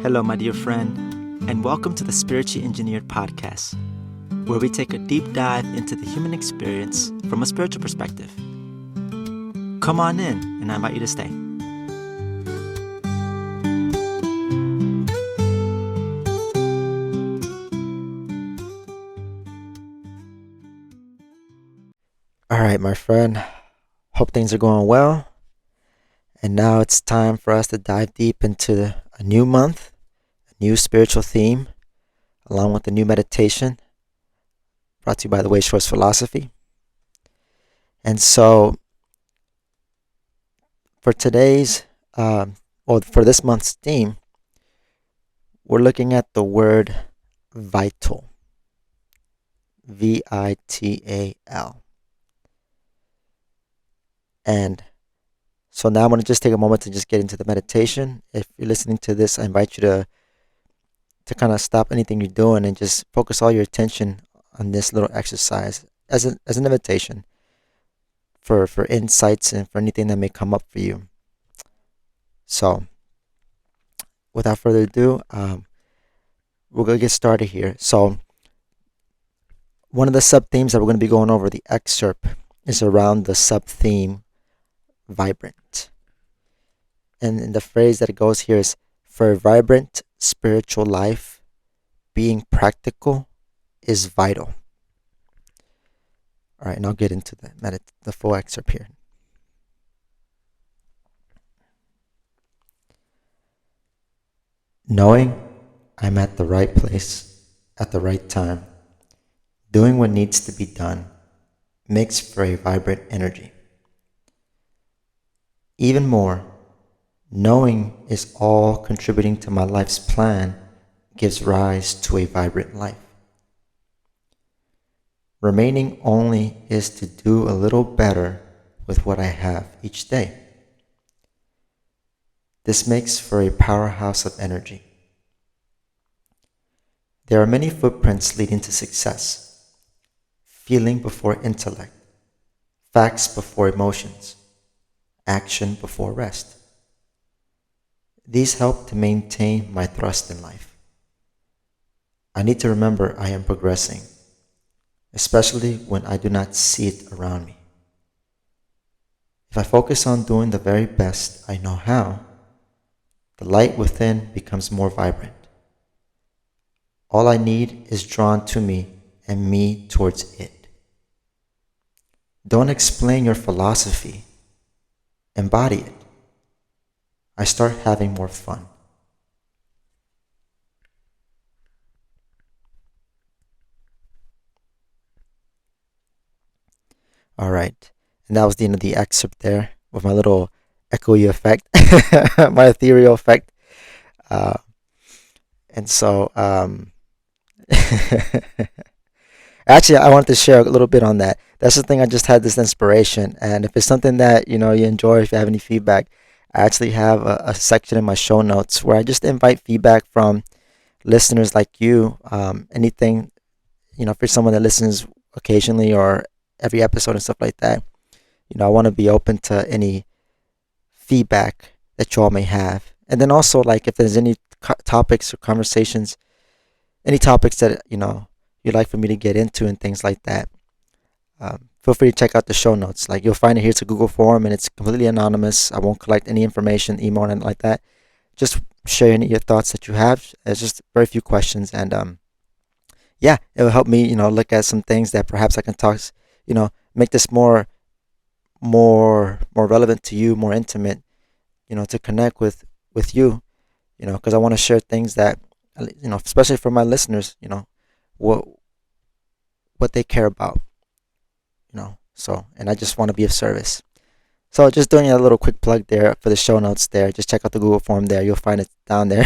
Hello, my dear friend, and welcome to the Spiritually Engineered Podcast, where we take a deep dive into the human experience from a spiritual perspective. Come on in, and I invite you to stay. All right, my friend, hope things are going well. And now it's time for us to dive deep into a new month, a new spiritual theme, along with a new meditation brought to you by the Wayshowers Philosophy. And so for today's, for this month's theme, we're looking at the word vital. V-I-T-A-L. And so now I'm going to just take a moment to just get into the meditation. If you're listening to this, I invite you to kind of stop anything you're doing and just focus all your attention on this little exercise as an invitation for insights and for anything that may come up for you. So without further ado, we're going to get started here. So one of the sub-themes that we're going to be going over, the excerpt, is around the sub-theme vibrant. And the phrase that it goes here is, for a vibrant spiritual life, being practical is vital. All right, and I'll get into the full excerpt here. Knowing I'm at the right place at the right time, doing what needs to be done, makes for a vibrant energy. Even more, knowing is all contributing to my life's plan gives rise to a vibrant life. Remaining only is to do a little better with what I have each day. This makes for a powerhouse of energy. There are many footprints leading to success: feeling before intellect, facts before emotions, action before rest. These help to maintain my thrust in life. I need to remember I am progressing, especially when I do not see it around me. If I focus on doing the very best I know how, the light within becomes more vibrant. All I need is drawn to me and me towards it. Don't explain your philosophy. Embody it. I start having more fun. All right. And that was the end of the excerpt there with my little echoey effect, my ethereal effect. And so, actually, I wanted to share a little bit on that. That's the thing. I just had this inspiration, and if it's something that you enjoy, if you have any feedback, I actually have a section in my show notes where I just invite feedback from listeners like you. Anything, if you're someone that listens occasionally or every episode and stuff like that, I want to be open to any feedback that you all may have. And then also, like, if there's any topics or conversations, any topics that you'd like for me to get into and things like that, feel free to check out the show notes. Like, you'll find it here. It's a Google form and it's completely anonymous. I won't collect any information, email, or anything like that. Just share any of your thoughts that you have. It's just very few questions, and yeah, it will help me look at some things that perhaps I can talk, make this more relevant to you, more intimate, to connect with you, because I want to share things that especially for my listeners, what they care about, so, and I just want to be of service. So just doing a little quick plug there for the show notes there. Just check out the Google form there. You'll find it down there.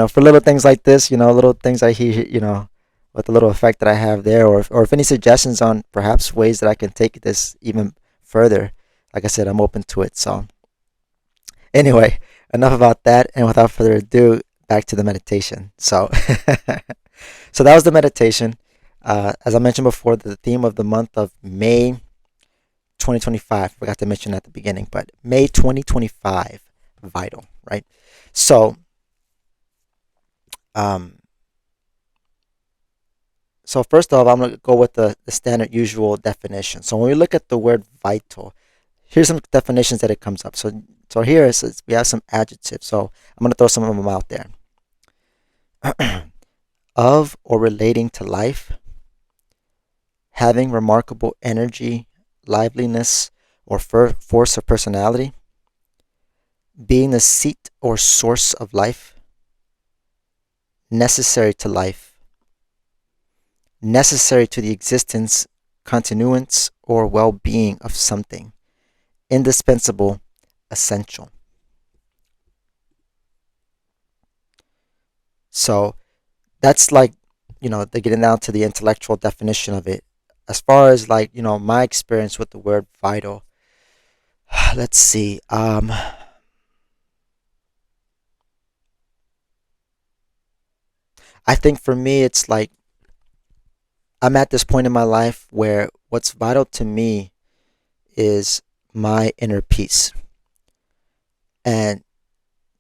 For little things like this, little things I hear, with the little effect that I have there, or if any suggestions on perhaps ways that I can take this even further, like I said, I'm open to it. So anyway, enough about that. And without further ado, back to the meditation. So, so that was the meditation. As I mentioned before, the theme of the month of May 2025, forgot to mention at the beginning, but May 2025, vital, right? So Um, so first off, I'm going to go with the standard usual definition. So when we look at the word vital, here's some definitions that it comes up. So here we have some adjectives. So I'm going to throw some of them out there. Of or relating to life, having remarkable energy, liveliness, or force of personality, being the seat or source of life, necessary to life, necessary to the existence, continuance, or well being of something, indispensable, essential. So that's like, they're getting down to the intellectual definition of it. As far as like, my experience with the word vital, let's see. I think for me, it's like I'm at this point in my life where what's vital to me is my inner peace and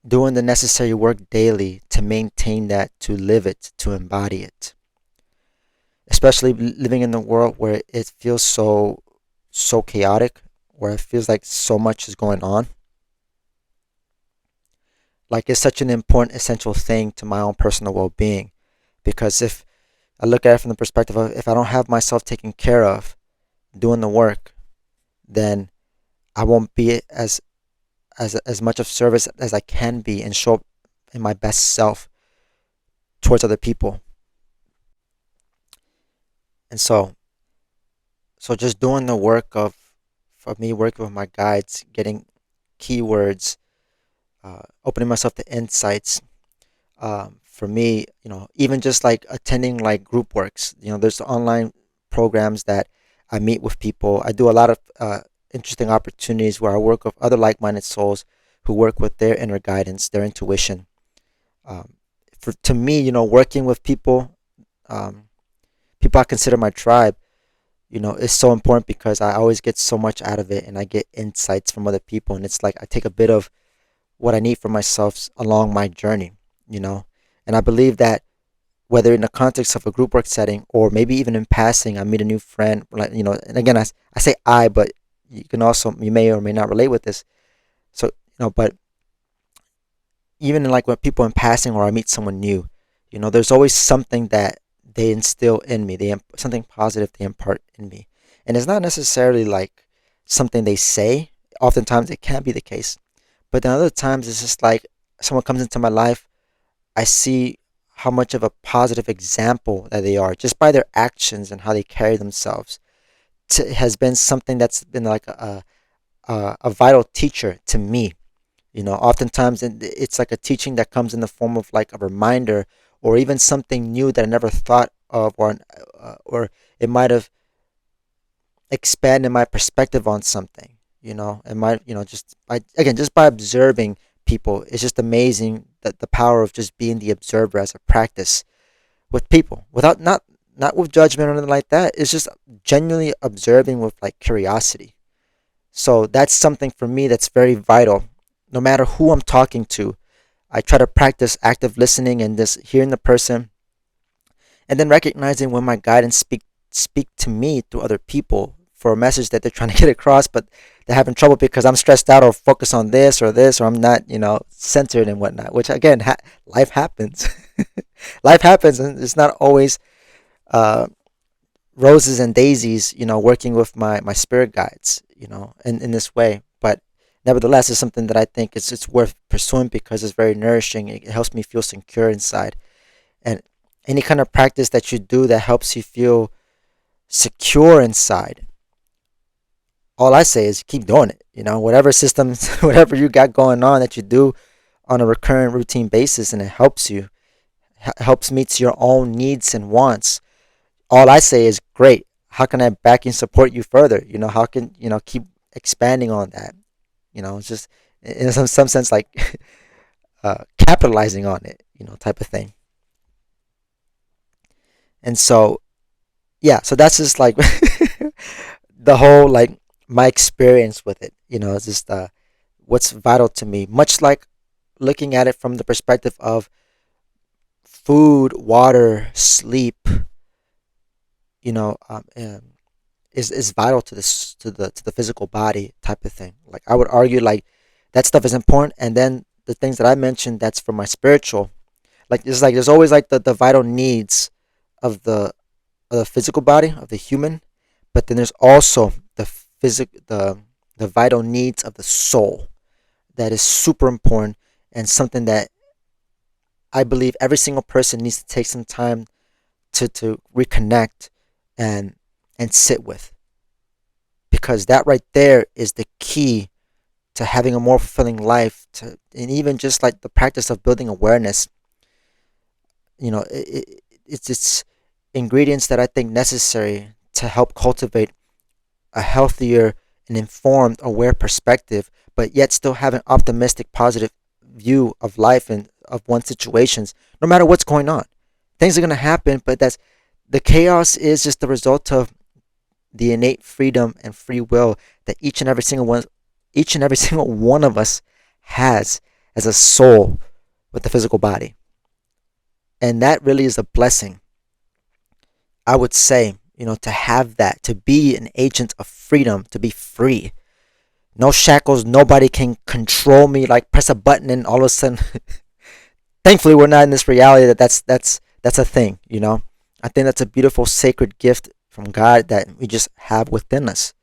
doing the necessary work daily to maintain that, to live it, to embody it. Especially living in the world where it feels so chaotic, where it feels like so much is going on. Like it's such an important, essential thing to my own personal well-being. Because if I look at it from the perspective of if I don't have myself taken care of, doing the work, then I won't be as much of service as I can be and show up in my best self towards other people. And so just doing the work of me working with my guides, getting keywords, opening myself to insights. For me, even just like attending like group works, there's online programs that I meet with people. I do a lot of interesting opportunities where I work with other like-minded souls who work with their inner guidance, their intuition. Um, to me, working with um, people I consider my tribe, is so important because I always get so much out of it and I get insights from other people. And it's like I take a bit of what I need for myself along my journey, you know? And I believe that whether in the context of a group work setting or maybe even in passing, I meet a new friend, like, and again, I say I, but you may or may not relate with this. So, but even in like when people in passing or I meet someone new, there's always something that they instill in me. Something positive they impart in me, and it's not necessarily like something they say. Oftentimes it can be the case, but then other times it's just like someone comes into my life. I see how much of a positive example that they are just by their actions and how they carry themselves. Has been something that's been like a vital teacher to me. Oftentimes it's like a teaching that comes in the form of like a reminder or even something new that I never thought of, or it might have expanded my perspective on something. It might, just by observing people, it's just amazing that the power of just being the observer as a practice with people without not with judgment or anything like that. It's just genuinely observing with like curiosity. So that's something for me that's very vital. No matter who I'm talking to, I try to practice active listening and just hearing the person, and then recognizing when my guidance speak to me through other people for a message that they're trying to get across, but they're having trouble because I'm stressed out or focused on this, or I'm not, centered and whatnot. Which again, life happens. Life happens, and it's not always uh, roses and daisies, working with my spirit guides, in this way. But nevertheless, it's something that I think it's worth pursuing because it's very nourishing. It helps me feel secure inside. And any kind of practice that you do that helps you feel secure inside, all I say is keep doing it. Whatever systems, whatever you got going on that you do on a recurrent routine basis, and it helps you, helps meets your own needs and wants. All I say is great. How can I back and support you further? How can keep expanding on that? It's just in some sense like capitalizing on it, type of thing. And so yeah, so that's just like the whole like my experience with it. It's just what's vital to me. Much like looking at it from the perspective of food, water, sleep, you know, is vital to this to the physical body type of thing. Like I would argue, like that stuff is important, and then the things that I mentioned, that's for my spiritual. Like there's always like the vital needs of the physical body of the human, but then there's also the vital needs of the soul that is super important, and something that I believe every single person needs to take some time to reconnect and sit with, because that right there is the key to having a more fulfilling life, to and even just like the practice of building awareness. It's ingredients that I think necessary to help cultivate a healthier and informed, aware perspective, but yet still have an optimistic, positive view of life and of one's situations, no matter what's going on. Things are gonna happen, but that's the chaos is just the result of the innate freedom and free will that each and every single one of us has as a soul with the physical body. And that really is a blessing. I would say, to have that, to be an agent of freedom, to be free. No shackles, nobody can control me, like press a button and all of a sudden thankfully we're not in this reality that's a thing. I think that's a beautiful sacred gift from God that we just have within us,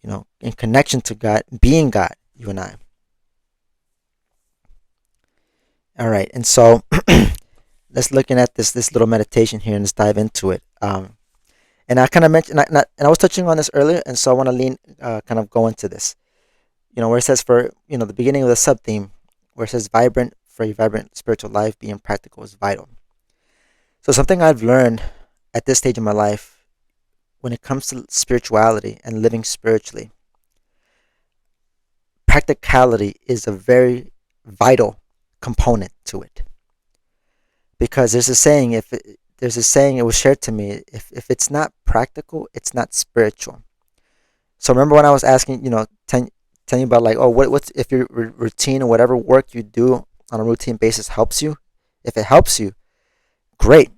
in connection to God, being God, you and I. All right, and so let's looking at this little meditation here and let's dive into it. And I kind of mentioned, and I was touching on this earlier, and so I want to kind of go into this. Where it says for the beginning of the sub theme, where it says vibrant for a vibrant spiritual life, being practical is vital. So something I've learned at this stage of my life, when it comes to spirituality and living spiritually, practicality is a very vital component to it. Because there's a saying, it was shared to me, if it's not practical, it's not spiritual. So remember when I was asking, telling you about like, oh, what's if your routine or whatever work you do on a routine basis helps you? If it helps you, great.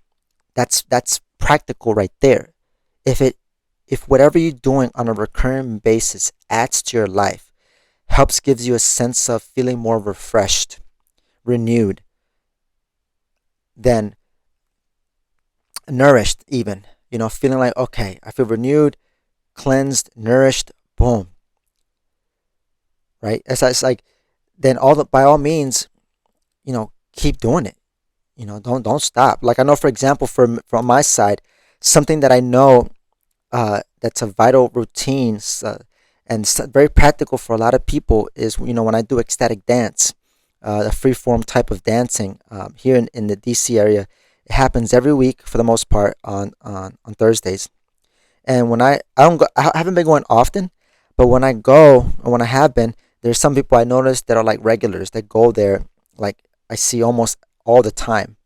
That's practical right there. If whatever you're doing on a recurring basis adds to your life, helps gives you a sense of feeling more refreshed, renewed, then nourished even, feeling like, okay, I feel renewed, cleansed, nourished, boom. Right? It's like then by all means, keep doing it. Don't stop. Like I know, for example, from my side, something that I know that's a vital routine, and very practical for a lot of people is when I do ecstatic dance, a free form type of dancing here in the DC area. It happens every week for the most part on Thursdays. And when I don't go, I haven't been going often, but when I go or when I have been, there's some people I notice that are like regulars that go there. Like I see almost all the time,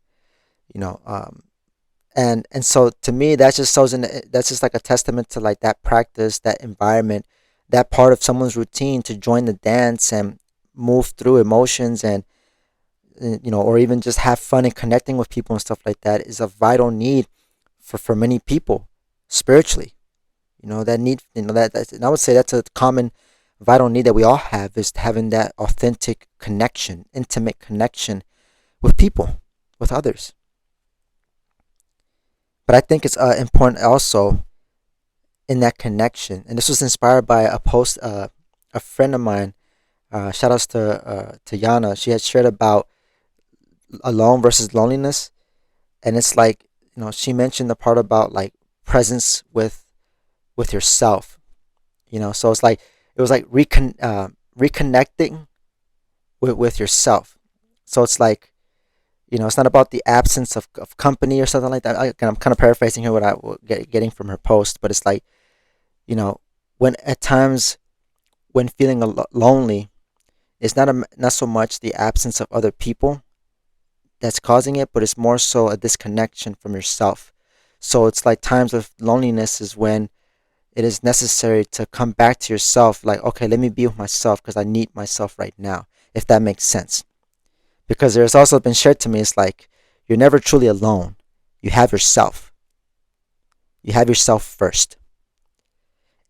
you know. And so to me, that's just like a testament to like that practice, that environment, that part of someone's routine to join the dance and move through emotions and or even just have fun and connecting with people and stuff like that is a vital need for many people spiritually. That need, and I would say that's a common vital need that we all have, is having that authentic connection, intimate connection with people, with others. But I think it's important also in that connection. And this was inspired by a post a friend of mine. Shout outs to Yana. She had shared about alone versus loneliness, and it's like she mentioned the part about like presence with yourself. So it was like reconnecting with yourself. So it's like it's not about the absence of company or something like that. I'm kind of paraphrasing here what getting from her post, but it's like when at times when feeling lonely, it's not so much the absence of other people that's causing it, but it's more so a disconnection from yourself. So it's like times of loneliness is when it is necessary to come back to yourself, like, okay, let me be with myself because I need myself right now, if that makes sense. Because there's also been shared to me, it's like, You're never truly alone. You have yourself. You have yourself first.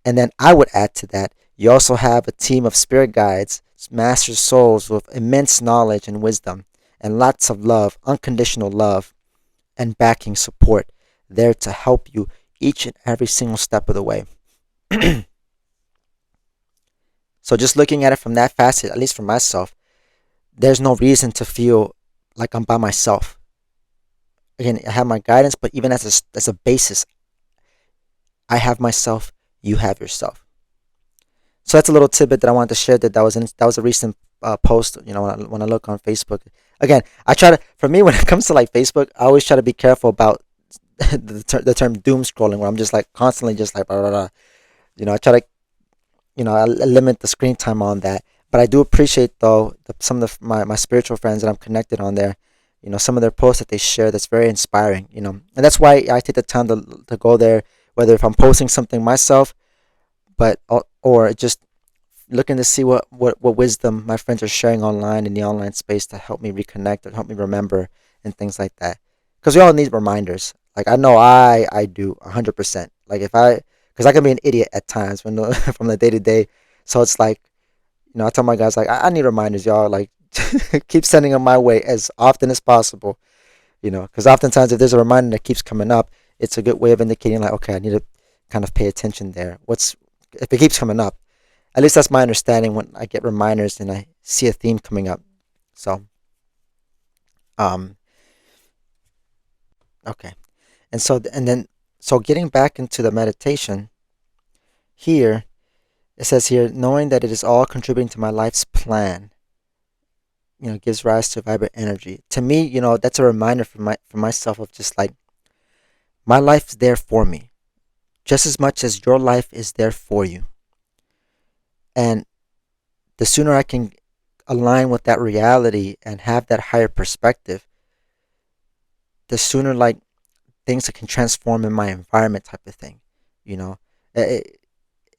And then I would add to that, you also have a team of spirit guides, master souls with immense knowledge and wisdom, and lots of love, unconditional love, and backing support there to help you each and every single step of the way. So just looking at it from that facet, at least for myself, there's no reason to feel like I'm by myself. Again, I have my guidance, but even as a basis, I have myself, you have yourself. So that's a little tidbit that I wanted to share. That was a recent post. When I look on Facebook, again, I try to, for me, when it comes to like Facebook, I always try to be careful about the term doom scrolling, where I'm just like constantly just like blah, blah, blah. I try to, I limit the screen time on that. But I do appreciate though some of my spiritual friends that I'm connected on there. Some of their posts that they share that's very inspiring. And that's why I take the time to go there, whether if I'm posting something myself, but or just looking to see what wisdom my friends are sharing online in the online space to help me reconnect or help me remember and things like that. Because we all need reminders. Like I know I do 100%. Like because I can be an idiot at times when from the day to day. So it's like, I tell my guys like I need reminders, y'all. Like keep sending them my way as often as possible. Because oftentimes if there's a reminder that keeps coming up, it's a good way of indicating like, okay, I need to kind of pay attention there. If it keeps coming up? At least that's my understanding when I get reminders and I see a theme coming up. So, um, okay. So getting back into the meditation here, it says here, knowing that it is all contributing to my life's plan, gives rise to vibrant energy. To me, that's a reminder for myself of just like my life is there for me, just as much as your life is there for you. And the sooner I can align with that reality and have that higher perspective, the sooner like things that can transform in my environment type of thing. You know, it,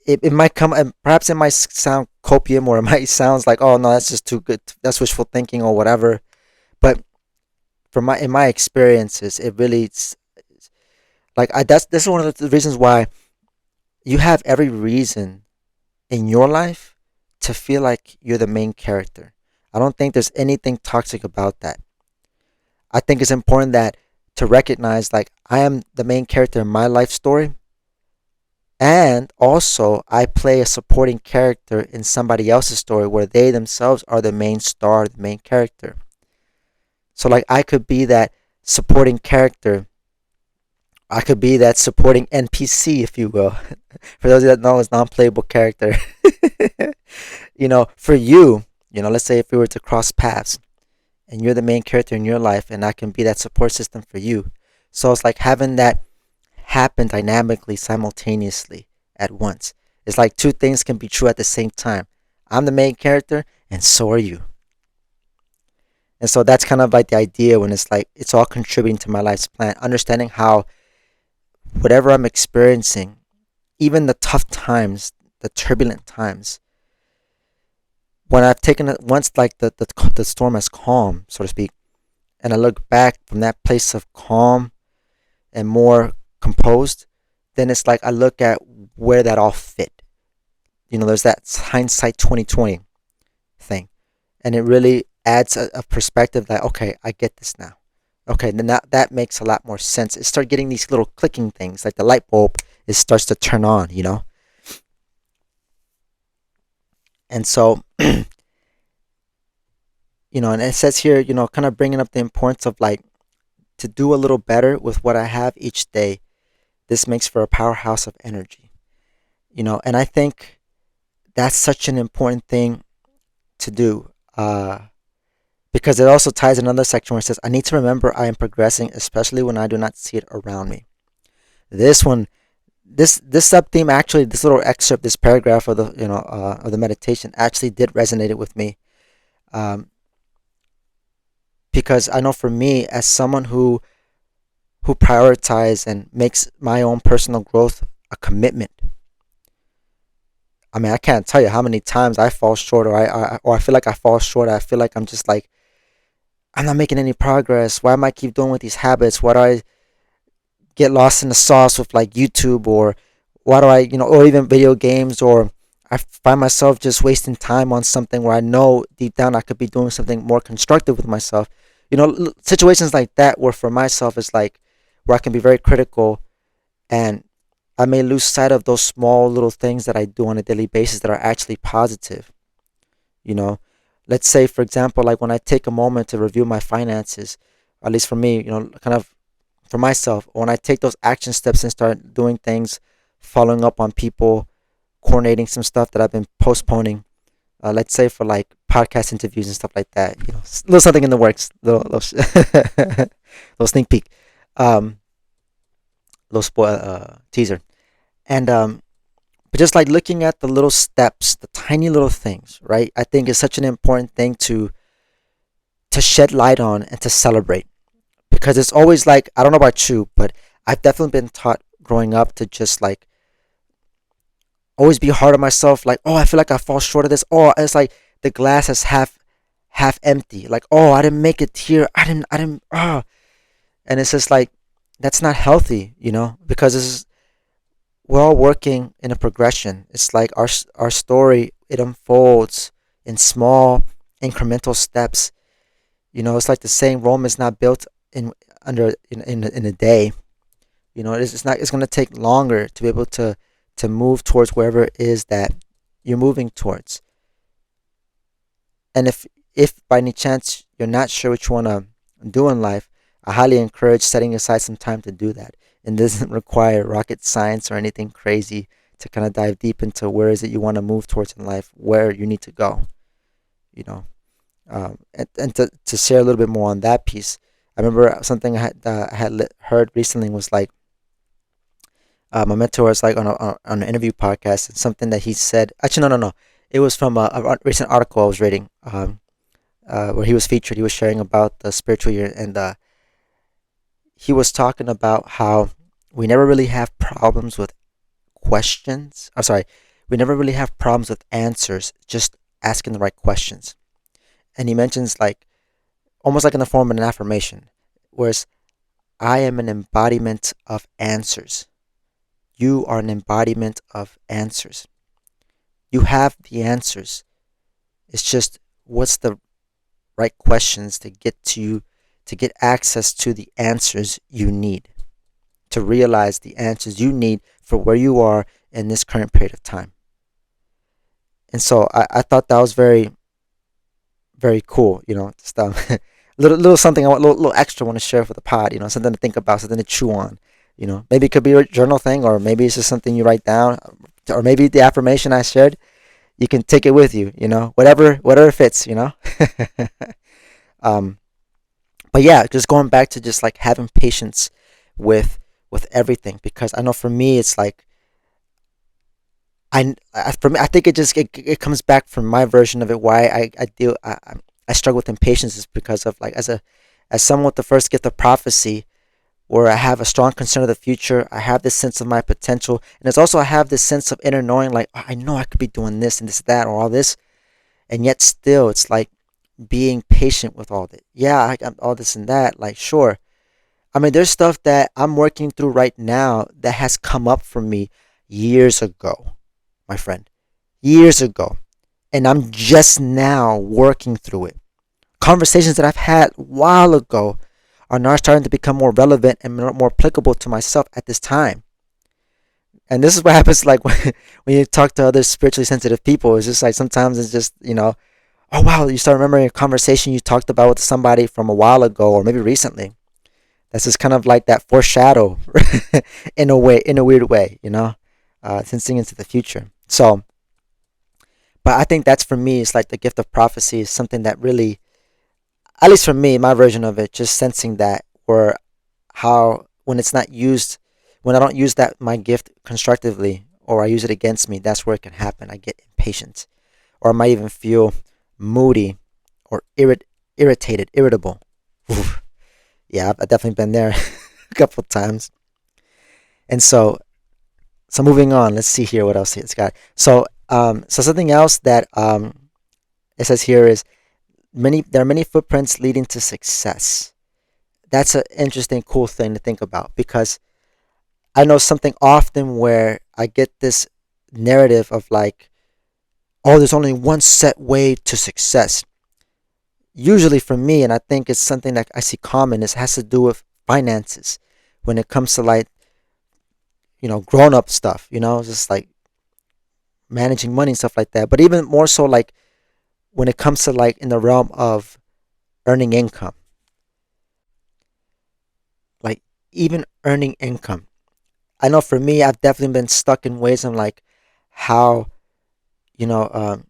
it might come, and perhaps it might sound copium, or it might sound like, oh no, that's just too good, that's wishful thinking or whatever. But in my experiences, it really like this is one of the reasons why you have every reason in your life to feel like you're the main character. I don't think there's anything toxic about that. I think it's important that to recognize like I am the main character in my life story, and also I play a supporting character in somebody else's story where they themselves are the main star, the main character. So like I could be that supporting character. I could be that supporting NPC, if you will. For those that know, it's non-playable character. For you, let's say if we were to cross paths and you're the main character in your life and I can be that support system for you. So it's like having that happen dynamically, simultaneously at once. It's like two things can be true at the same time. I'm the main character and so are you. And so that's kind of like the idea when it's like it's all contributing to my life's plan. Understanding how whatever I'm experiencing, even the tough times, the turbulent times, when I've taken it, once like the storm has calmed, so to speak, and I look back from that place of calm and more composed, then it's like I look at where that all fit. There's that hindsight 2020 thing, and it really adds a perspective that, okay, I get this now. Okay, then that makes a lot more sense. It starts getting these little clicking things, like the light bulb, it starts to turn on. And so, and it says here, kind of bringing up the importance of like to do a little better with what I have each day. This makes for a powerhouse of energy. And I think that's such an important thing to do. Because it also ties another section where it says, I need to remember I am progressing, especially when I do not see it around me. This one, this sub theme actually, this little excerpt, this paragraph of the meditation actually did resonate with me, because I know for me as someone who prioritizes and makes my own personal growth a commitment. I mean, I can't tell you how many times I fall short, or I feel like I fall short. I feel like I'm just like I'm not making any progress. Why am I keep doing with these habits? Why do I get lost in the sauce with like YouTube, or why do I, or even video games, or I find myself just wasting time on something where I know deep down I could be doing something more constructive with myself. Situations like that where for myself it's like where I can be very critical, and I may lose sight of those small little things that I do on a daily basis that are actually positive. You know, let's say, for example, like when I take a moment to review my finances, at least for me, kind of for myself, when I take those action steps and start doing things, following up on people, coordinating some stuff that I've been postponing. Let's say for like podcast interviews and stuff like that. Little something in the works, little sneak peek, um, little spoil teaser, and but just like looking at the little steps, the tiny little things, right? I think is such an important thing to shed light on and to celebrate, because it's always like, I don't know about you, but I've definitely been taught growing up to just like always be hard on myself. Like, oh, I feel like I fall short of this. Oh, it's like the glass is half empty. Like, oh, I didn't make it here. I didn't. Oh, and it's just like that's not healthy, because we're all working in a progression. It's like our story, it unfolds in small incremental steps. It's like the saying, Rome is not built in a day. It's going to take longer to be able to move towards wherever it is that you're moving towards. And if by any chance you're not sure what you want to do in life, I highly encourage setting aside some time to do that. And this doesn't require rocket science or anything crazy to kind of dive deep into where is it you want to move towards in life, where you need to go. You know, and to share a little bit more on that piece, I remember something I had heard recently was like, my mentor was like on an interview podcast, and something that he said. Actually, no, no, no. It was from a recent article I was reading, where he was featured. He was sharing about the spiritual year, and he was talking about how we never really have problems with questions. I'm sorry, we never really have problems with answers, just asking the right questions. And he mentions like almost like in the form of an affirmation, whereas I am an embodiment of answers. You are an embodiment of answers. You have the answers. It's just what's the right questions to get to you, to get access to the answers you need, to realize the answers you need for where you are in this current period of time. And so I thought that was very, very cool. Just little something I want, little extra I want to share for the pod. Something to think about, something to chew on. Maybe it could be a journal thing, or maybe it's just something you write down, or maybe the affirmation I shared, you can take it with you. Whatever fits. um, but yeah, just going back to just like having patience with with everything, because I know for me it's like for me I think it comes back from my version of it. Why I struggle with impatience is because of like as someone with the first gift of prophecy, where I have a strong concern of the future. I have this sense of my potential, and it's also I have this sense of inner knowing, like, "Oh, I know I could be doing this and this that or all this," and yet still it's like being patient with all that. Yeah, I got all this and that. Like, sure. I mean, there's stuff that I'm working through right now that has come up for me years ago, my friend, years ago, and I'm just now working through it. Conversations that I've had a while ago are now starting to become more relevant and more applicable to myself at this time. And this is what happens like when you talk to other spiritually sensitive people. It's just like sometimes it's just, oh wow, you start remembering a conversation you talked about with somebody from a while ago or maybe recently. That's just kind of like that foreshadow in a way, in a weird way, sensing into the future. So, but I think that's for me, it's like the gift of prophecy is something that really, at least for me, my version of it, just sensing that, or how when it's not used, when I don't use that my gift constructively, or I use it against me, that's where it can happen. I get impatient, or I might even feel moody, or irritated, irritable. Oof. Yeah, I've definitely been there a couple of times. And so moving on, let's see here what else it's got. So something else that it says here is There are many footprints leading to success. That's an interesting, cool thing to think about because I know something often where I get this narrative of like, oh, there's only one set way to success. Usually for me, and I think it's something that I see common, is has to do with finances when it comes to like, grown up stuff, just like managing money and stuff like that. But even more so like when it comes to like in the realm of earning income, like even earning income. I know for me, I've definitely been stuck in ways of like how, you know,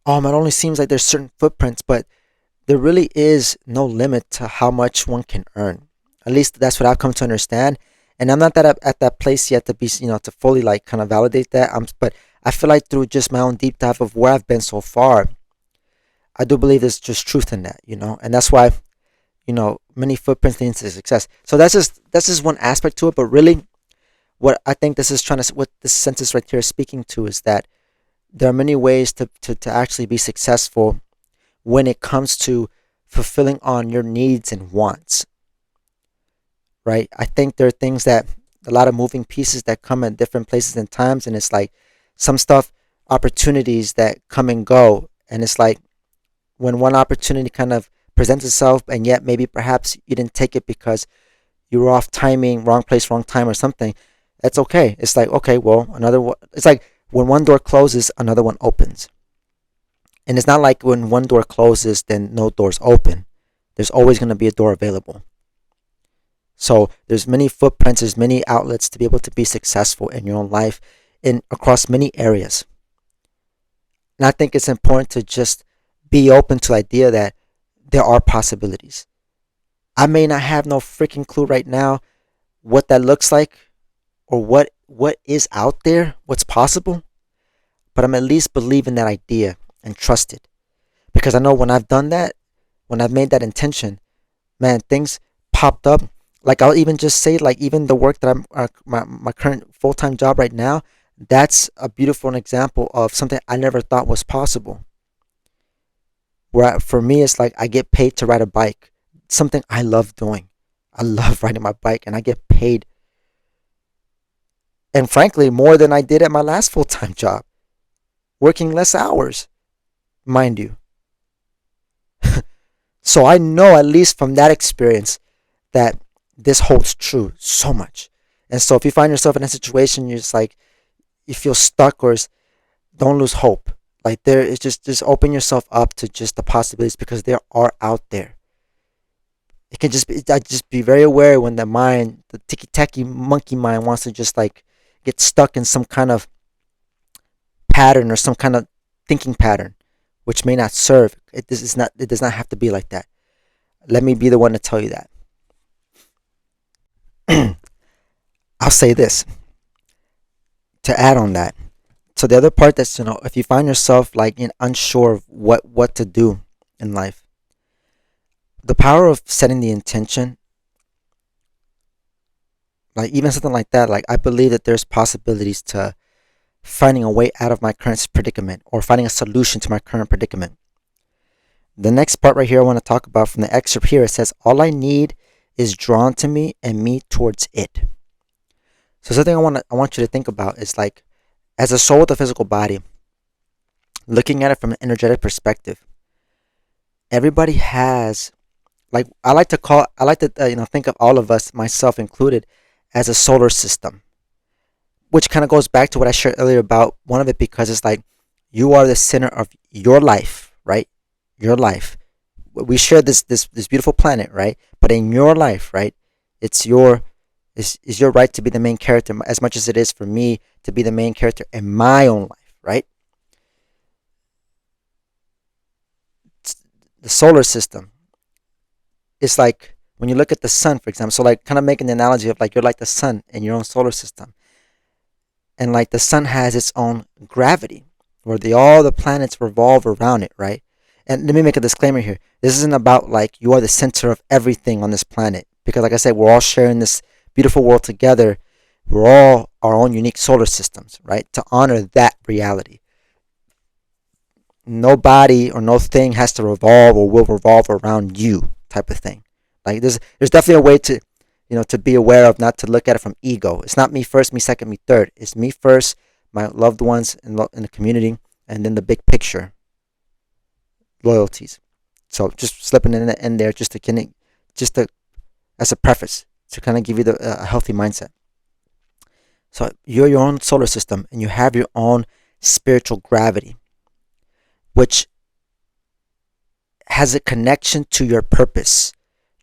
it only seems like there's certain footprints, but there really is no limit to how much one can earn. At least that's what I've come to understand. And I'm not that at that place yet to be, to fully like kind of validate that. But I feel like through just my own deep dive of where I've been so far, I do believe there's just truth in that, and that's why, many footprints lead to success. So that's just one aspect to it. But really, what I think what this sentence right here is speaking to is that there are many ways to actually be successful when it comes to fulfilling on your needs and wants, right? I think there are things that a lot of moving pieces that come at different places and times, and it's like some stuff, opportunities that come and go, and it's like when one opportunity kind of presents itself, and yet maybe perhaps you didn't take it because you were off timing, wrong place, wrong time, or something. That's okay. It's like okay, well, another one. It's like when one door closes, another one opens. And it's not like when one door closes, then no doors open. There's always going to be a door available. So there's many footprints, there's many outlets to be able to be successful in your own life in across many areas. And I think it's important to just be open to the idea that there are possibilities. I may not have no freaking clue right now what that looks like or what is out there, what's possible, but I'm at least believe in that idea and trust it. Because I know when I've done that, when I've made that intention, man, things popped up. Like I'll even just say, like even the work that my current full time job right now, that's a beautiful example of something I never thought was possible. Where for me, it's like I get paid to ride a bike, something I love doing. I love riding my bike, and I get paid, and frankly, more than I did at my last full time job, working less hours, mind you. So I know at least from that experience that this holds true so much. And so if you find yourself in a situation you're just like you feel stuck don't lose hope. Like there is just open yourself up to just the possibilities because there are out there. It can just be very aware when the mind, the ticky tacky monkey mind wants to just like get stuck in some kind of pattern or some kind of thinking pattern which may not serve. It does not have to be like that. Let me be the one to tell you that. I'll say this to add on that. So the other part that's if you find yourself like unsure of what to do in life, the power of setting the intention, like even something like that, like I believe that there's possibilities to finding a way out of my current predicament or finding a solution to my current predicament. The next part right here I want to talk about from the excerpt here, it says, all I need is drawn to me and me towards it. So something I want you to think about is like, as a soul with a physical body, looking at it from an energetic perspective, everybody has, like I like to think of all of us, myself included, as a solar system, which kind of goes back to what I shared earlier about one of it, because it's like you are the center of your life, right? Your life. We share this beautiful planet, right? But in your life, right? It's your is your right to be the main character as much as it is for me to be the main character in my own life, right? The solar system. It's like when you look at the sun, for example. So like kind of making the analogy of like you're like the sun in your own solar system. And like the sun has its own gravity where all the planets revolve around it, right? And let me make a disclaimer here. This isn't about like you are the center of everything on this planet, because like I said, we're all sharing this beautiful world together. We're all our own unique solar systems, right? To honor that reality. nobody or no thing has to revolve or will revolve around you, type of thing. Like there's definitely a way to, to be aware of, not to look at it from ego. It's not me first, me second, me third. It's me first, my loved ones in the community, and then the big picture, loyalties. So just slipping in there, just to as a preface, to kind of give you a healthy mindset. So you're your own solar system, and you have your own spiritual gravity, which has a connection to your purpose,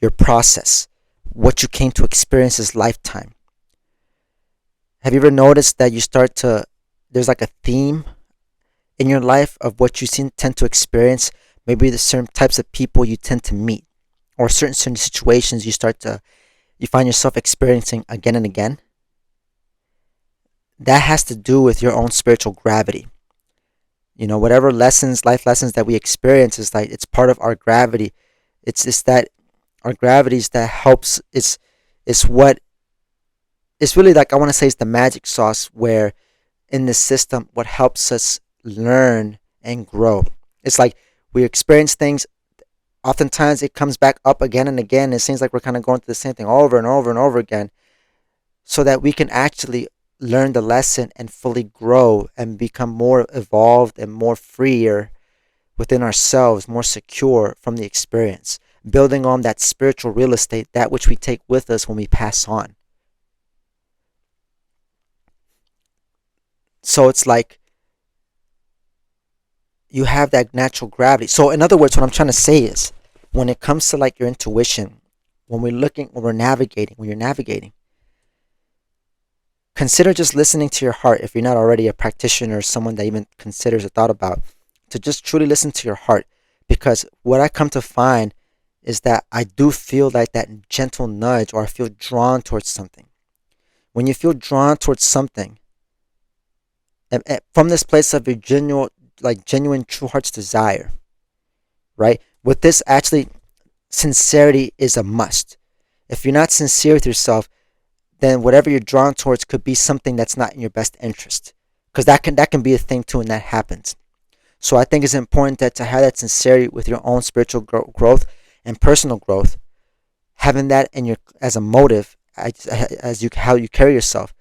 your process, what you came to experience this lifetime. Have you ever noticed that there's like a theme in your life of what you tend to experience? Maybe the certain types of people you tend to meet, or certain situations you find yourself experiencing again and again. That has to do with your own spiritual gravity. Whatever life lessons that we experience, is like it's part of our gravity. It's that our gravity is that helps. It's what it's really like. I want to say it's the magic sauce, where in the system, what helps us learn and grow. It's like we experience things. Oftentimes, it comes back up again and again. It seems like we're kind of going through the same thing over and over and over again, so that we can actually learn the lesson and fully grow and become more evolved and more freer within ourselves, more secure from the experience, building on that spiritual real estate, that which we take with us when we pass on. So it's like you have that natural gravity. So in other words, what I'm trying to say is, when it comes to like your intuition, when you're navigating, consider just listening to your heart. If you're not already a practitioner or someone that even considers or thought about, to just truly listen to your heart. Because what I come to find is that I do feel like that gentle nudge, or I feel drawn towards something. When you feel drawn towards something, and from this place of your genuine true heart's desire, right? With this, actually, sincerity is a must. If you're not sincere with yourself, then whatever you're drawn towards could be something that's not in your best interest, because that can be a thing too, and that happens. So I think it's important that to have that sincerity with your own spiritual growth and personal growth, having that in your as a motive, as you how you carry yourself,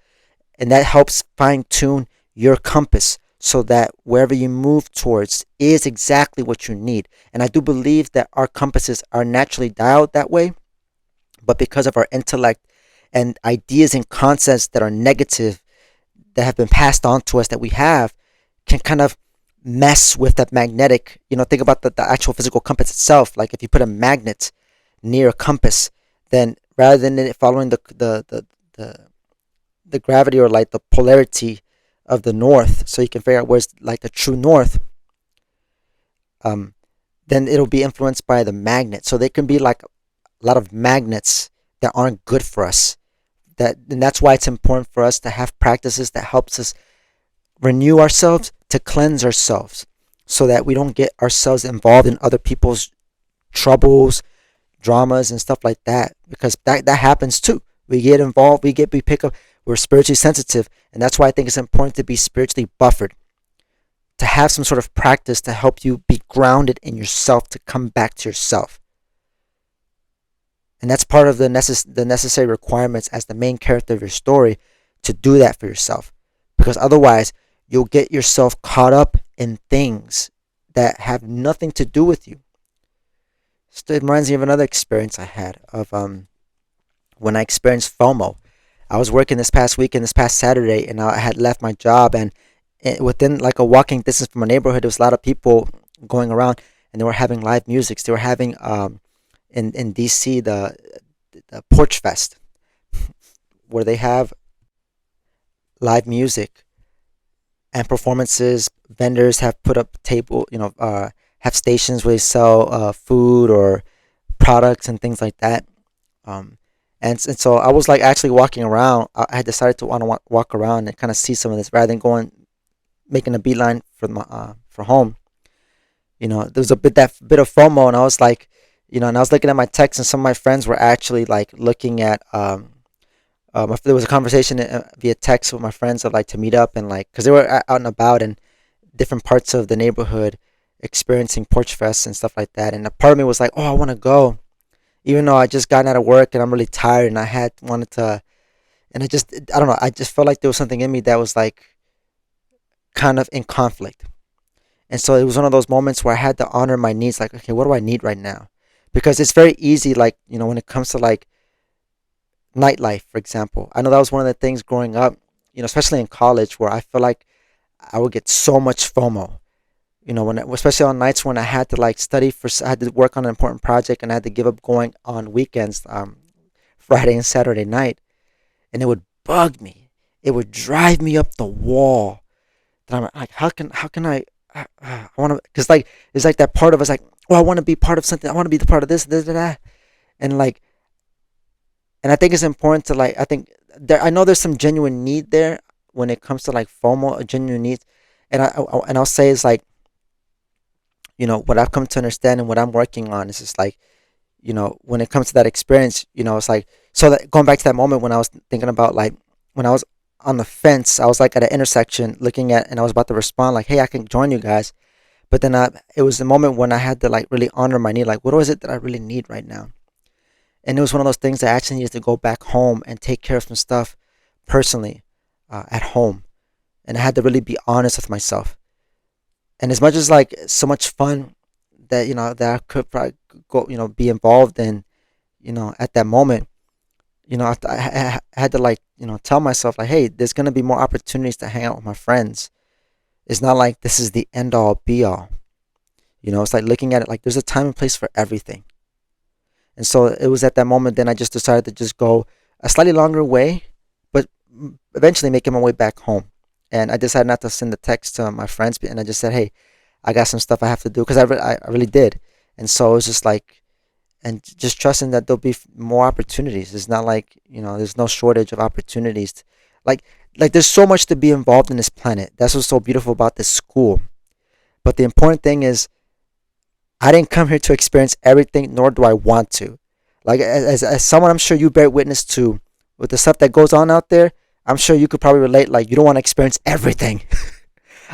and that helps fine tune your compass, so that wherever you move towards is exactly what you need. And I do believe that our compasses are naturally dialed that way, but because of our intellect and ideas and concepts that are negative, that have been passed on to us, that we have, can kind of mess with that magnetic. Think about the actual physical compass itself. Like if you put a magnet near a compass, then rather than it following the gravity, or like the polarity of the north, so you can figure out where's like the true north, um, then it'll be influenced by the magnet. So there can be like a lot of magnets that aren't good for us. And that's why it's important for us to have practices that helps us renew ourselves, to cleanse ourselves, so that we don't get ourselves involved in other people's troubles, dramas, and stuff like that. Because that happens too. We get involved, we pick up, we're spiritually sensitive, and that's why I think it's important to be spiritually buffered, to have some sort of practice to help you be grounded in yourself, to come back to yourself. And that's part of the necessary requirements as the main character of your story, to do that for yourself. Because otherwise, you'll get yourself caught up in things that have nothing to do with you. So it reminds me of another experience I had of when I experienced FOMO. I was working this past weekend, this past Saturday, and I had left my job, and within like a walking distance from my neighborhood, there was a lot of people going around, and they were having live music. They were having in DC the Porch Fest, where they have live music and performances. Vendors have put up have stations where they sell food or products and things like that. Um, and so I was like actually walking around. I had decided to want to walk around and kind of see some of this rather than making a beeline for home. There was that bit of FOMO, and I was like, and I was looking at my text, and some of my friends were actually like looking at there was a conversation via text with my friends of like to meet up, and like because they were out and about in different parts of the neighborhood, experiencing Porch Fest and stuff like that. And a part of me was like, oh, I want to go, even though I just gotten out of work and I'm really tired and I had wanted to. And I don't know, I just felt like there was something in me that was like kind of in conflict. And so it was one of those moments where I had to honor my needs. Like, okay, what do I need right now? Because it's very easy, like, when it comes to like nightlife, for example. I know that was one of the things growing up, especially in college, where I feel like I would get so much FOMO. Especially on nights when I had to like I had to work on an important project and I had to give up going on weekends, Friday and Saturday night, and it would bug me. It would drive me up the wall. That I'm like, how can I want to, because like it's like that part of us like, oh, I want to be part of something. I want to be the part of this, that, and like, and I think it's important to like, I think I know there's some genuine need there when it comes to like FOMO, a genuine need, and I'll say it's like, what I've come to understand and what I'm working on is just like, when it comes to that experience, it's like, so that going back to that moment when I was thinking about like, when I was on the fence, I was like at an intersection looking at, and I was about to respond like, hey, I can join you guys. But then it was the moment when I had to like really honor my need. Like, what was it that I really need right now? And it was one of those things that I actually needed to go back home and take care of some stuff personally, at home. And I had to really be honest with myself. And as much as like so much fun that, that I could probably go, be involved in, at that moment, I had to like, tell myself like, hey, there's going to be more opportunities to hang out with my friends. It's not like this is the end all be all. It's like looking at it like there's a time and place for everything. And so it was at that moment then I just decided to just go a slightly longer way, but eventually making my way back home. And I decided not to send the text to my friends, and I just said, hey, I got some stuff I have to do, because I really did. And so it was just like, and just trusting that there'll be more opportunities. It's not like, there's no shortage of opportunities. Like, there's so much to be involved in this planet. That's what's so beautiful about this school. But the important thing is, I didn't come here to experience everything, nor do I want to. Like, as someone I'm sure you bear witness to with the stuff that goes on out there, I'm sure you could probably relate. Like, you don't want to experience everything.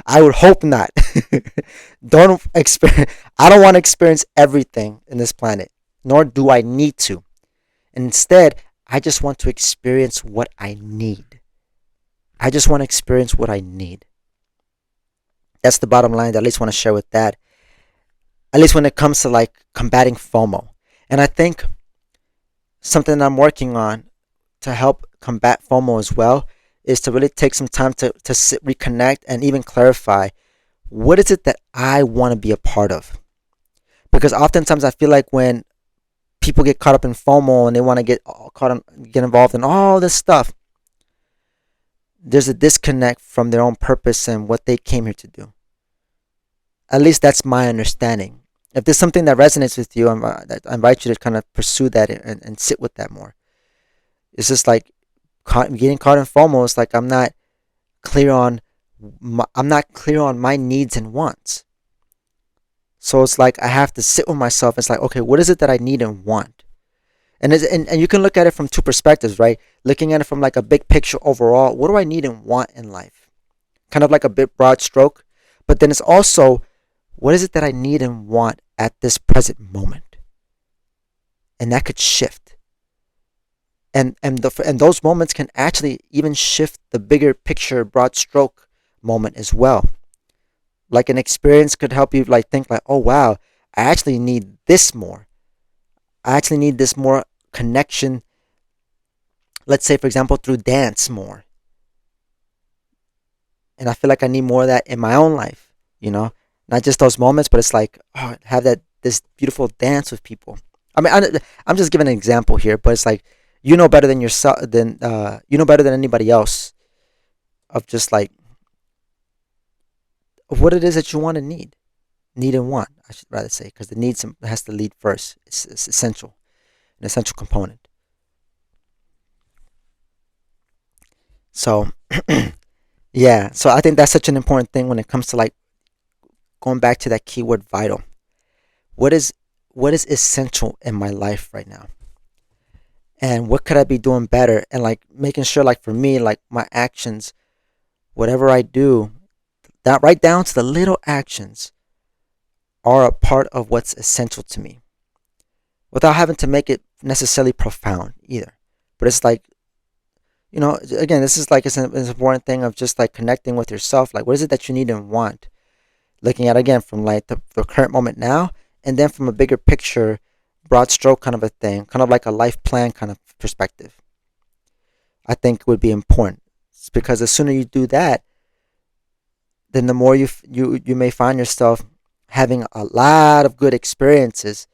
I would hope not. don't experience. I don't want to experience everything in this planet, nor do I need to. And instead, I just want to experience what I need. I just want to experience what I need. That's the bottom line that I at least want to share with that. At least when it comes to like combating FOMO. And I think something that I'm working on to help combat FOMO as well is to really take some time to reconnect and even clarify, what is it that I want to be a part of? Because oftentimes I feel like when people get caught up in FOMO and they want to get involved in all this stuff, there's a disconnect from their own purpose and what they came here to do. At least that's my understanding. If there's something that resonates with you, I invite you to kind of pursue that and sit with that more. It's just like getting caught in FOMO. It's like I'm not clear on my needs and wants. So it's like I have to sit with myself. It's like, okay, what is it that I need and want? And you can look at it from two perspectives, right? Looking at it from like a big picture overall. What do I need and want in life? Kind of like a bit broad stroke. But then it's also, what is it that I need and want at this present moment? And that could shift. And those moments can actually even shift the bigger picture, broad stroke moment as well. Like an experience could help you like think like, oh wow, I actually need this more. I actually need this more connection. Let's say, for example, through dance more. And I feel like I need more of that in my own life, not just those moments, but it's like, oh, have this beautiful dance with people. I mean, I'm just giving an example here, but it's like, better than yourself, better than anybody else, of just like of what it is that you want and need and want. I should rather say, because the need has to lead first. It's essential, an essential component. So, yeah. So I think that's such an important thing when it comes to like going back to that keyword vital. What is essential in my life right now? And what could I be doing better? And like making sure, like for me, like my actions, whatever I do, that right down to the little actions, are a part of what's essential to me without having to make it necessarily profound either. But it's like, again, this is like it's an important thing of just like connecting with yourself. Like, what is it that you need and want? Looking at again from like the current moment now, and then from a bigger picture, broad stroke kind of a thing, kind of like a life plan kind of perspective. I think would be important. It's because the sooner you do that, then the more you may find yourself having a lot of good experiences,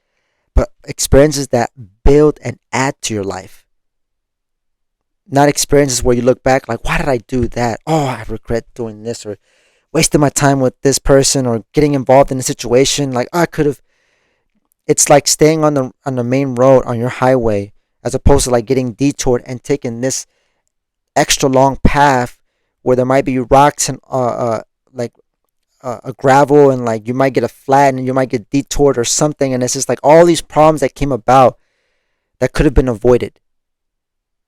but experiences that build and add to your life. Not experiences where you look back like, why did I do that? Oh, I regret doing this, or wasting my time with this person, or getting involved in a situation like, oh, I could have. It's like staying on the main road on your highway, as opposed to like getting detoured and taking this extra long path where there might be rocks and like a gravel, and like you might get a flat and you might get detoured or something, and it's just like all these problems that came about that could have been avoided,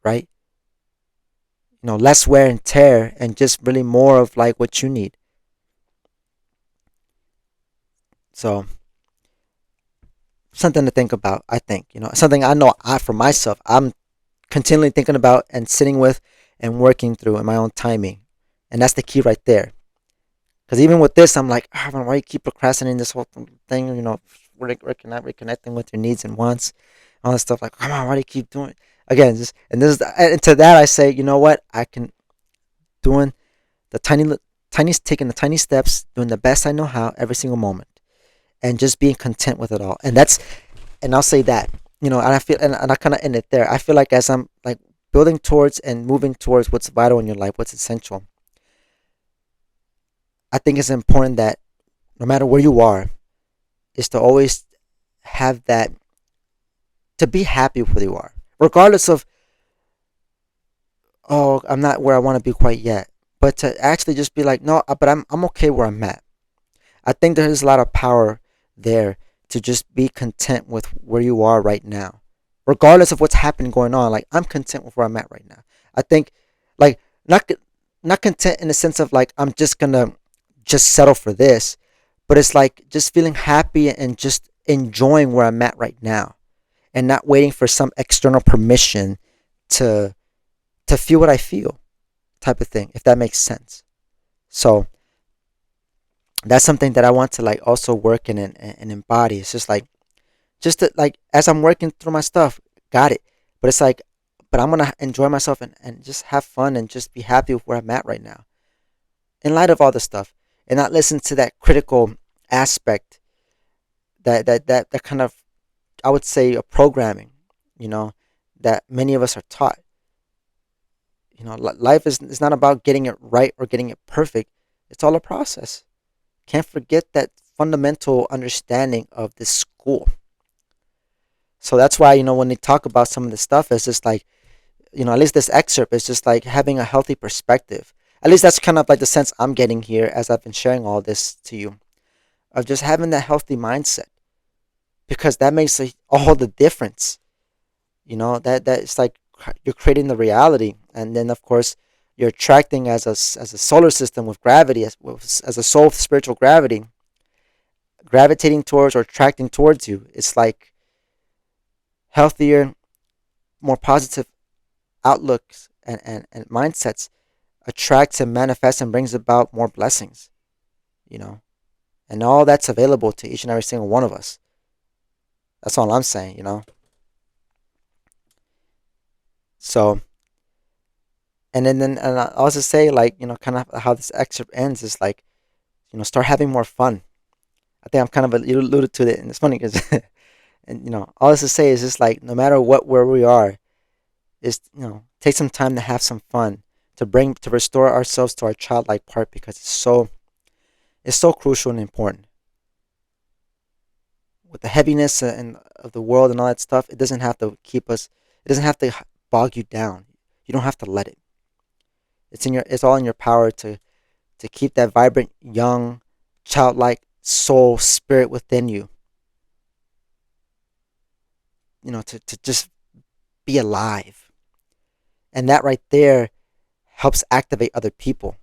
right? Less wear and tear, and just really more of like what you need. So something to think about. I think something I know I for myself I'm continually thinking about and sitting with and working through in my own timing, and that's the key right there. Because even with this, I'm like, oh, man, why you keep procrastinating this whole thing? Reconnecting with your needs and wants, all that stuff. Like, come on, why do you keep doing it? Again, and to that I say, you know what? I can doing the taking the tiny steps, doing the best I know how every single moment, and just being content with it all. And I'll say that, and I feel, and I kind of end it there. I feel like as I'm like building towards and moving towards what's vital in your life, what's essential, I think it's important that no matter where you are, is to always have that, to be happy with where you are, regardless of, oh, I'm not where I want to be quite yet, but to actually just be like, no, but I'm okay where I'm at. I think there is a lot of power there to just be content with where you are right now, regardless of what's happening going on. Like, I'm content with where I'm at right now. I think, like, not content in the sense of like I'm just gonna just settle for this, but it's like just feeling happy and just enjoying where I'm at right now, and not waiting for some external permission to feel what I feel, type of thing, if that makes sense. So that's something that I want to like also work in and embody. It's just like, just to, like, as I'm working through my stuff, got it. But it's like, but I'm gonna enjoy myself and just have fun and just be happy with where I'm at right now, in light of all this stuff, and not listen to that critical aspect, that kind of, I would say, a programming, you know, that many of us are taught. Life is not about getting it right or getting it perfect. It's all a process. Can't forget that fundamental understanding of this school. So that's why, when they talk about some of this stuff, it's just like, at least this excerpt is just like having a healthy perspective. At least that's kind of like the sense I'm getting here as I've been sharing all this to you, of just having that healthy mindset, because that makes all the difference. That it's like you're creating the reality, and then of course you're attracting as a solar system with gravity, as a soul, spiritual gravity, gravitating towards or attracting towards you. It's like healthier, more positive outlooks and mindsets attracts and manifests and brings about more blessings, you know, and all that's available to each and every single one of us. That's all I'm saying. So, and I also say, like, kind of how this excerpt ends is like, start having more fun. I think I'm kind of alluded to it, and it's funny because, and all this to say is just like, no matter where we are, is take some time to have some fun, to restore ourselves to our childlike part, because it's so crucial and important. With the heaviness and of the world and all that stuff, it doesn't have to keep us. It doesn't have to bog you down. You don't have to let it. It's all in your power to keep that vibrant, young, childlike soul spirit within you. To just be alive, and that right there helps activate other people.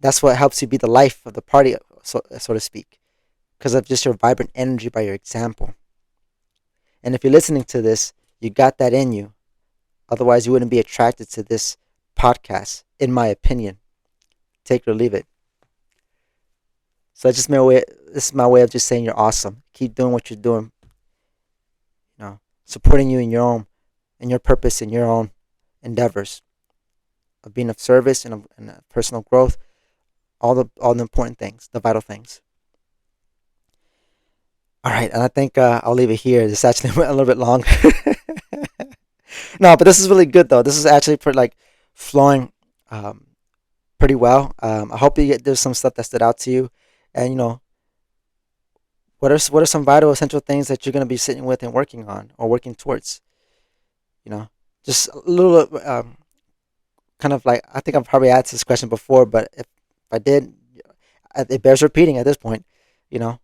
That's what helps you be the life of the party, so to speak. because of just your vibrant energy by your example. And if you're listening to this, you got that in you. Otherwise, you wouldn't be attracted to this podcast, in my opinion. Take it or leave it. So that's just my way. This is my way of just saying you're awesome. Keep doing what you're doing. Supporting you in your purpose, in your own endeavors of being of service and personal growth. All the important things, the vital things. All right, and I think I'll leave it here. This actually went a little bit long. No, but this is really good though. This is actually like flowing um, pretty well. I hope there's some stuff that stood out to you, and what are some vital essential things that you're going to be sitting with and working on or working towards. You know, just a little kind of like, I think I've probably asked this question before, but if I did, it bears repeating at this point. You know,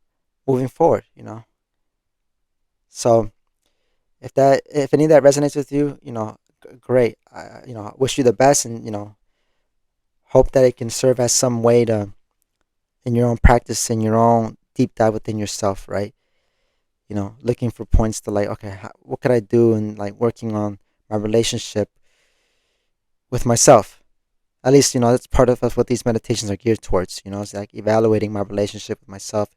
moving forward. So if any of that resonates with you, great. Wish you the best, and hope that it can serve as some way to, in your own practice, in your own deep dive within yourself, right? Looking for points to, like, okay, what could I do, and like working on my relationship with myself. At least, that's part of what these meditations are geared towards. It's like evaluating my relationship with myself.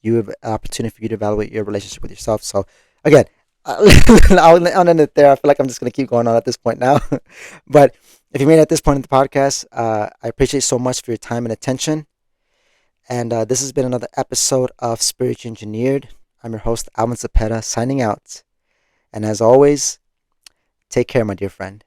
You have an opportunity for you to evaluate your relationship with yourself. So, again, I'll end it there. I feel like I'm just going to keep going on at this point now. But if you made it at this point in the podcast, I appreciate so much for your time and attention. And this has been another episode of Spiritually Engineered. I'm your host, Alvin Cepeda, signing out. And as always, take care, my dear friend.